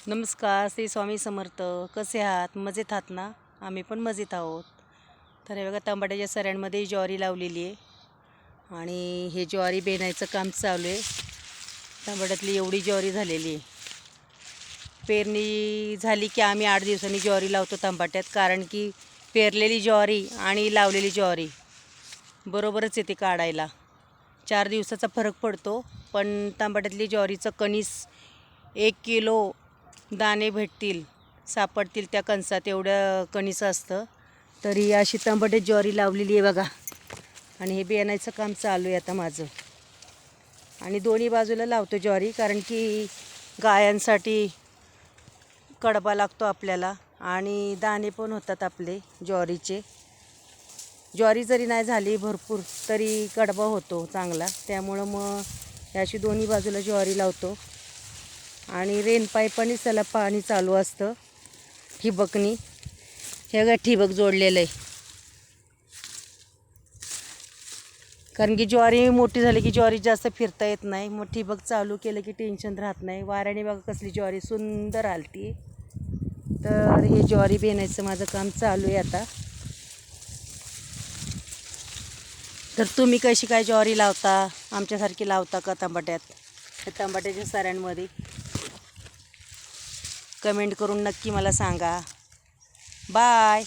नमस्कार, श्री स्वामी समर्थ. कसे आहात? मजेत आहात ना? आम्ही पण मजेत आहोत. तर हे बघा, टमाट्याच्या सऱ्यांमध्ये ज्वारी लावलेली आहे आणि हे ज्वारी बेनायचं काम चालू आहे. टमाट्यातली एवढी ज्वारी झालेली आहे. पेरणी झाली की आम्ही 8 दिवसांनी ज्वारी लावतो टमाट्यात, कारण की पेरलेली ज्वारी आणि लावलेली ज्वारी बरोबरच येते काढायला. 4 दिवसाचा फरक पडतो, पण टमाट्यातली ज्वारीचं कणीस 1 किलो दाणे भेटतील, सापडतील त्या कणसात, एवढं कणीस असतं. तरी अशी टमाटे ज्वारी लावलेली आहे बघा. आणि हे बियाणाचं काम चालू आहे आता माझं. आणि दोन्ही बाजूला लावतो ज्वारी, कारण की गायांसाठी कडबा लागतो आपल्याला आणि दाणे पण होतात आपले ज्वारीचे. ज्वारी जरी नाही झाली भरपूर तरी कडबा होतो चांगला, त्यामुळं मग अशी दोन्ही बाजूला ज्वारी लावतो. आणि रेन पाईपानेच त्याला पाणी चालू असतं, ठिबकनी. हे बघा, ठिबक जोडलेलं आहे, कारण की ज्वारी मोठी झाली की ज्वारी जास्त फिरता येत नाही. मग ठिबक चालू केलं की टेन्शन राहत नाही. वाऱ्याने बघा कसली ज्वारी सुंदर आलती. तर हे ज्वारी बेनायचं माझं काम चालू आहे आता. तर तुम्ही कशी काय ज्वारी लावता? आमच्यासारखी लावता का टमाट्यात? टमाट्याच्या सऱ्यांमध्ये कमेंट करून नक्की मला सांगा. बाय.